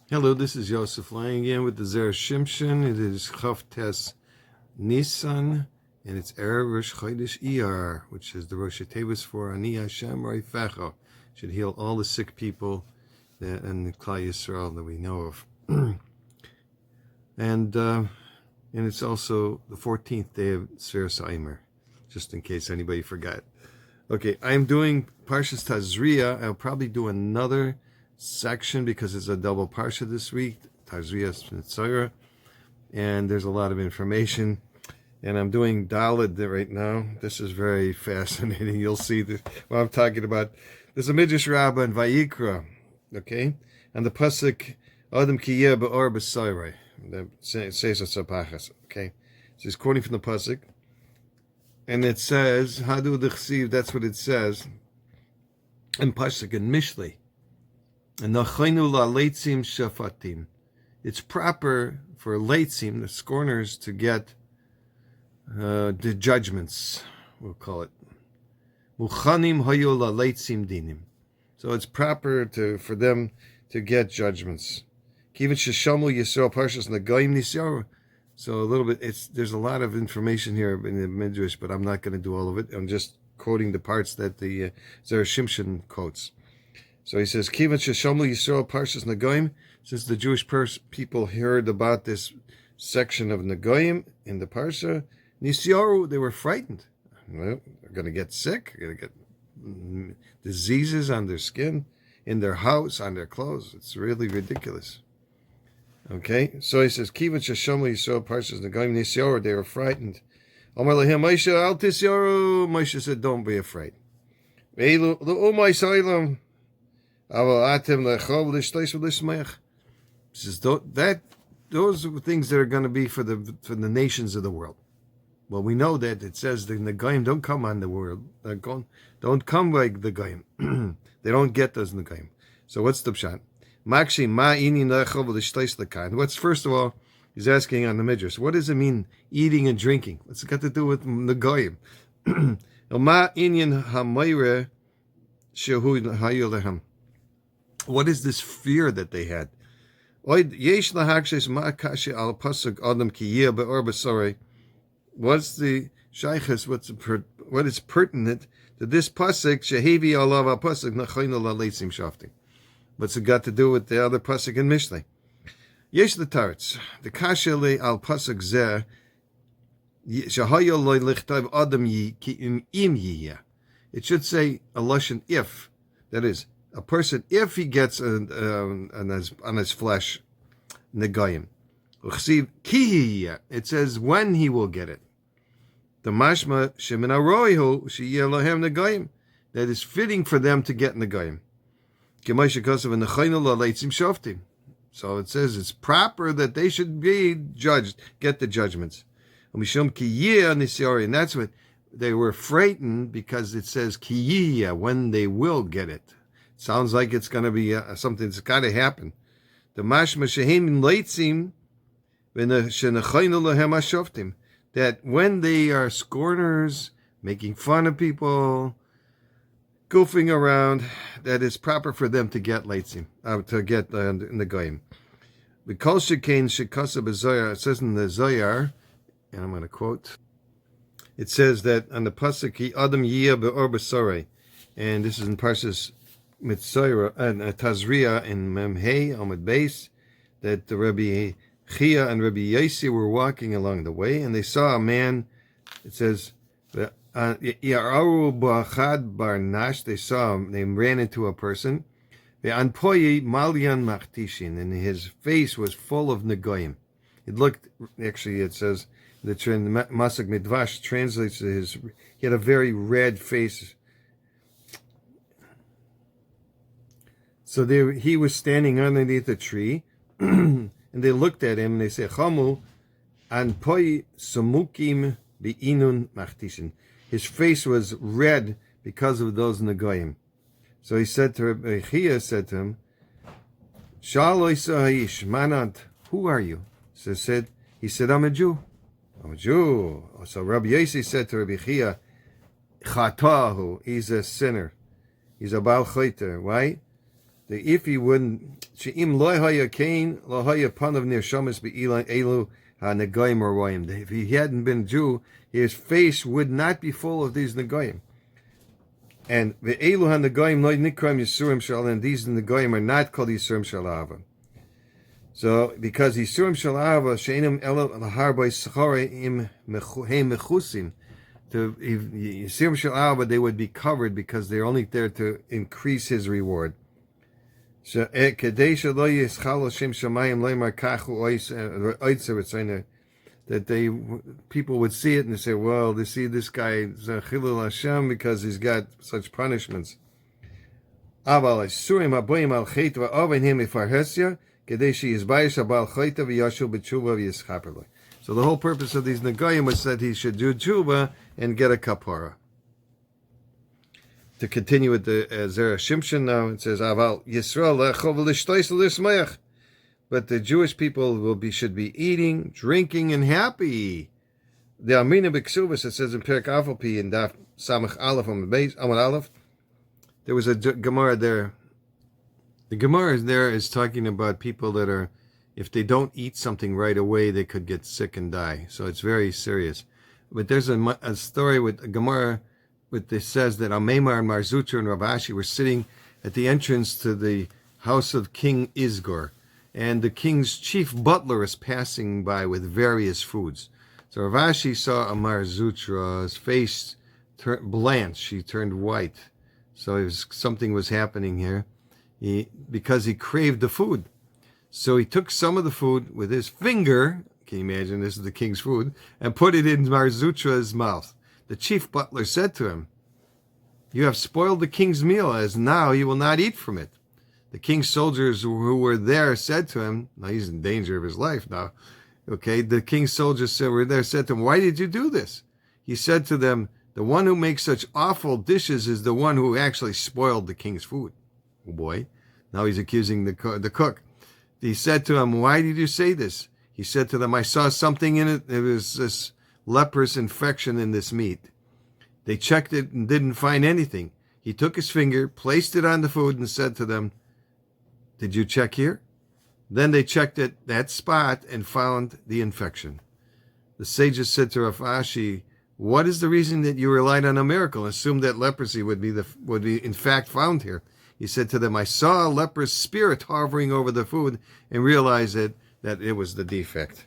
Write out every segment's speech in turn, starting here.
Hello, this is Yosef Lang again with the Zer Shimshon. It is Chav Tes Nisan, and it's Erev Rosh Chodesh Iyar, which is the Rosh Hashanah for Ani Hashem Roifecha. Should heal all the sick people in the Klal Yisrael that we know of. and it's also the 14th day of Sfiras Aimer, just in case anybody forgot. Okay, I'm doing Parshas Tazria. I'll probably do another section because it's a double parsha this week, Tazria Tzora, and there's a lot of information. And I'm doing Daled right now. This is very fascinating. You'll see what I'm talking about. There's a Midrash Rabbah in Vayikra, okay, and the pasuk Adam Kiyeh Be'or B'Sayrei. That says it's a pachas, okay. So he's quoting from the pasuk, and it says Hadu D'Chsiv. That's what it says in pasuk in Mishlei. And nachaynu la leitzim shafatim. It's proper for leitzim, the scorners, to get the judgments. We'll call it muchanim hayu la leitzim dinim. So it's proper for them to get judgments. Kivin sheshamu Yisrael parshas nagayim nisyaru. So a little bit. There's a lot of information here in the midrash, but I'm not going to do all of it. I'm just quoting the parts that the Zer Shimshon quotes. So he says, Kivan Sheshamu Yisrael Parshas Nagoyim, since the Jewish people heard about this section of Nagoyim in the Parsha, Nisyaru, they were frightened. Well, they're going to get sick, they're going to get diseases on their skin, in their house, on their clothes. It's really ridiculous. Okay, so he says, Kivan Sheshamu Yisrael Parshas Nagoyim, Nisyaru, they were frightened. Omar Lahim Moshe, Al Tisyaru, Moshe said, don't be afraid. Eilu, L'umay Sailam, says those are things that are going to be for the nations of the world. Well, we know that it says the Nagaim don't come on the world. Don't come like the Goyim. They don't get those Nagaim. So what's the pshat? What's first of all, he's asking on the midrash, what does it mean eating and drinking? What's it got to do with Nagaim? What is this fear that they had? What's the shaykhs? What is pertinent to this pasuk? Shehevi alav pasuk nachaynu laleitzim shaftim. What's it got to do with the other pasuk in Mishlei? Yesh the tarts. The kasha le al pasuk zeh shahayol loy lichtav adam im yiyah. It should say a lashon if. That is, a person, if he gets on his flesh, negayim. It says when he will get it. The mashma shemin aroihu sheyeh lahem negayim. That is fitting for them to get negayim. So it says it's proper that they should be judged, get the judgments. And that's what they were frightened because it says kiyya, when they will get it. Sounds like it's going to be something that's got to happen. The mashma shehim leitzim v'nechaynu lahem hashoftim, that when they are scorners, making fun of people, goofing around, that it's proper for them to get leitzim, to get the goyim. B'kol shekain shekasa b'zoyar, it says in the Zoyar, and I'm going to quote. It says that on the pasuk, Adam Yiyah Be'or B'Sorei, and this is in Parshas Mitzayra and Tazria in Memhei Amud Beis, that the Rabbi Chia and Rabbi Yossi were walking along the way, and they saw a man. It says, Ya'aru Ba'achad Bar Nash. They saw him. They ran into a person. Ve'anpoyi Malyan Machtishin, and his face was full of negoyim. It looked. Actually, it says the Masak Midvash translates he had a very red face. So he was standing underneath a tree, and they looked at him and they said, Chamu, anpoi samukim bi'inun machtishin. His face was red because of those negoyim. So he said to Rabbi Chia, said to him, Shaloi sahish, manant, who are you? So he said, I'm a Jew. I'm a Jew. So Rabbi Yossi said to Rabbi Chia, Chatahu, he's a sinner. He's a Baal Choiter. Why? If he wouldn't, she'im lo haya kain lo haya panav nirshamis be'ilan elu ha-negoyim royim. If he hadn't been Jew, his face would not be full of these negoyim. And ve'elu ha-negoyim lo nikram yisurim shal, and these negoyim are not called yisurim shal ahava. So, because yisurim shal ahava she'enim elo l'harboy schore im heim mechusim, to yisurim shal ahava, they would be covered because they're only there to increase his reward. That people would see it and say, well, they see this guy Chilul Hashem because he's got such punishments. So the whole purpose of these Nagayim was that he should do tshuva and get a kapara. To continue with the Zera Shimshon now, it says, "Aval Yisrael lechov l'shtois l'smayach," but the Jewish people should be eating, drinking, and happy. The Amina B'Ksuvas, it says in Perek Avalpi in Daf Samach Aleph on the base Amud Aleph, there was a Gemara there. The Gemara there is talking about people that are, if they don't eat something right away, they could get sick and die. So it's very serious. But there's a story with a Gemara. But it says that Amemar and Mar Zutra and Rav Ashi were sitting at the entrance to the house of King Isgor, and the king's chief butler is passing by with various foods. So Rav Ashi saw Mar Zutra's face blanch; she turned white. So something was happening here, because he craved the food. So he took some of the food with his finger. Can you imagine? This is the king's food, and put it in Mar Zutra's mouth. The chief butler said to him, "You have spoiled the king's meal, as now he will not eat from it." The king's soldiers who were there said to him, now he's in danger of his life now, okay, the king's soldiers were there said to him, "Why did you do this?" He said to them, "The one who makes such awful dishes is the one who actually spoiled the king's food." Oh boy, now he's accusing the cook. He said to him, "Why did you say this?" He said to them, "I saw something in it. It was this leprous infection in this meat." They checked it and didn't find anything. He took his finger, placed it on the food, and said to them, "Did you check here?" Then they checked that spot and found the infection. The sages said to Rav Ashi, "What is the reason that you relied on a miracle and assumed that leprosy would be in fact found here?" He said to them, "I saw a leprous spirit hovering over the food and realized that it was the defect."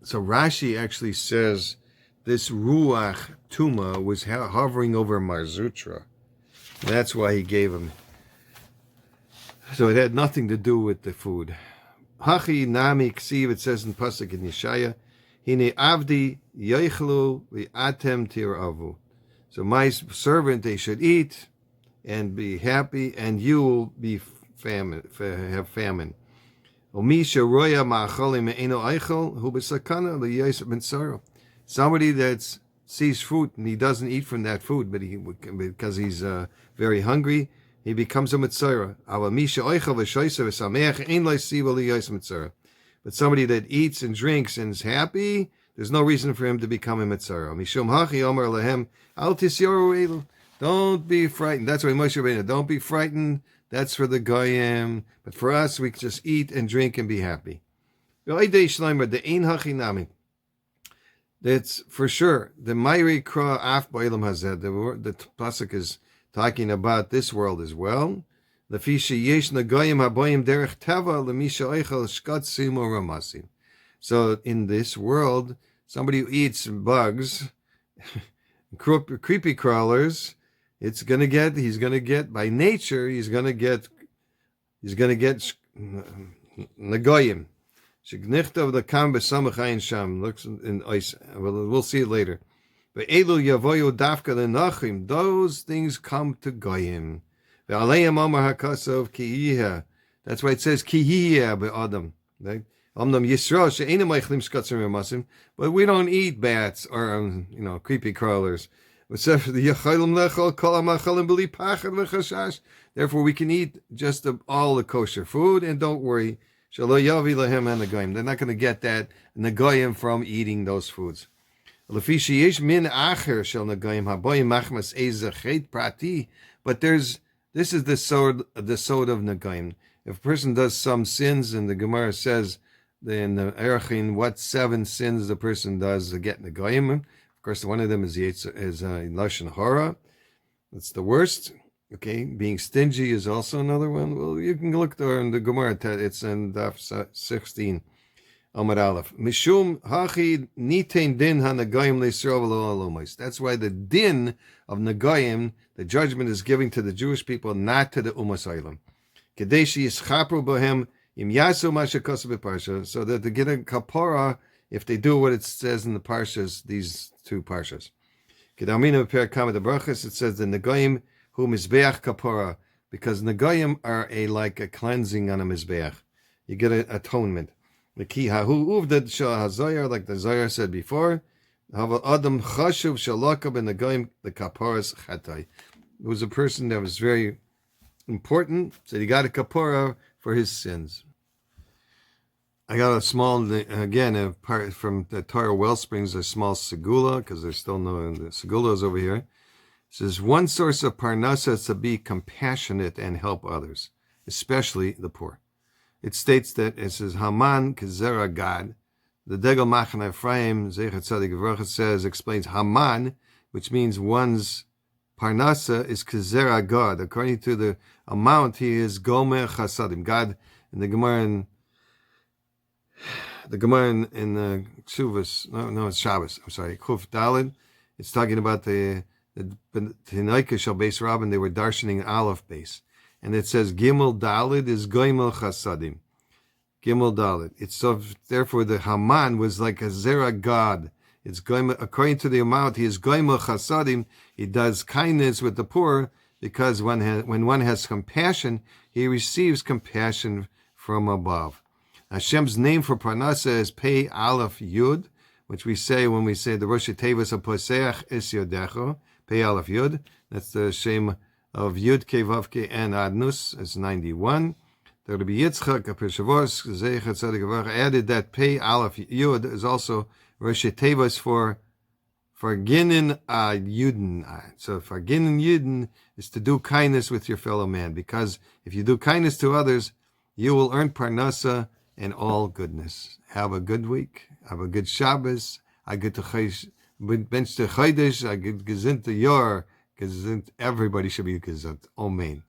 So Rashi actually says this Ruach Tuma was hovering over Mar Zutra. That's why he gave him. So it had nothing to do with the food. Hachi nami ksiv, it says in Pasuk in Yeshaya, Hine avdi yoichlu v'atem tiravu. So my servant, they should eat and be happy, and you will be have famine. Somebody that sees fruit and he doesn't eat from that food, but because he's very hungry, he becomes a mitzvah. But somebody that eats and drinks and is happy, there's no reason for him to become a mitzvah. Don't be frightened. That's why Moshe Rabbeinu, don't be frightened. That's for the goyim, but for us, we can just eat and drink and be happy. That's for sure. The Mayri Kra Af Ba'ilam Hazed, the pasuk is talking about this world as well. So in this world, somebody who eats bugs, creepy crawlers, he's going to get by nature, he's going to get Nagoyim. Shignichtav the Kam Besamach Ayin Sham. Looks in ice. We'll see it later. But Elu Yavoyu Dafka Lenachim. Those things come to Goyim. Ve'aleim Amar Hakasov Kiyiha. That's why it says Kiyiha be'Adam. Right? Omnam Yisrael she'enim eichlim shkatzim remasim. But we don't eat bats or creepy crawlers. Therefore, we can eat just all the kosher food, and don't worry. They're not going to get that Nagoyim from eating those foods. But there's This is the sod of Nagayim. If a person does some sins, and the Gemara says in the Erechin what 7 sins the person does to get Nagayim. Of course, one of them is Lashon Hara. That's the worst. Okay, being stingy is also another one. Well, you can look there in the Gemara. It's in Daf 16. Amar Aleph. Mishum hachi nitain din hanagayim le'Yisrael v'lo alomos. That's why the din of Nagayim, the judgment, is given to the Jewish people, not to the Umas Olam. Kadeshi yischapru bohem im yasu masha kosav b'parsha, so that they get a kapara if they do what it says in the parshas, these 2 parshas. Kedamina b'per kamad brachas, it says the Nagayim hu mizbeach kapara, because Nagayim are like a cleansing on a mizbeach. You get an atonement. The ki hahu uvdad shah hazayar, like the Zayar said before. Hava adam chashuv shalakab in Nagayim the kaparas chatai. It was a person that was very important, so he got a kapara for his sins. I got a small, again, a part from the Torah Wellsprings, a small segula, because there's still no, the segula is over here. It says, one source of parnasa is to be compassionate and help others, especially the poor. It states that, it says, Haman Kezera Gad. The Degel Machan Ephraim, Zeichat Tzadik V'Rachas says, explains Haman, which means one's parnasa is Kezera God. According to the amount, he is Gomer Chasadim. God, in the Gemara in the Ksuvas, no, it's Shabbos, I'm sorry, Kuf Dalid, it's talking about the Tinaika Shal Beis Rabban, they were darshaning Aleph base. And it says Gimel Dalid is Goimel Chasadim. Gimel Dalid. It's so, therefore the Haman was like a Zera God. It's Goimel, according to the amount, he is Goimel Chasadim. He does kindness with the poor, because when one has compassion, he receives compassion from above. Hashem's name for Parnasa is Pei Aleph Yud, which we say when we say the Rosh Tevas of Poseach Es Yodecho, Pei Aleph Yud. That's the Shem of Yud Ke Vav Ke and Adnus. It's 91. The Rabbi Yitzchak Apeshavos Zeichat Tzadik V'Rachas added that Pei Aleph Yud is also Rosh Tevas for Farginin Yudin. So Farginin Yudin is to do kindness with your fellow man, because if you do kindness to others, you will earn Parnasa and all goodness. Have a good week. Have a good Shabbos. I get to bench the Chodesh. I get gesund to Yor. Gesund. Everybody should be gesund. Amen.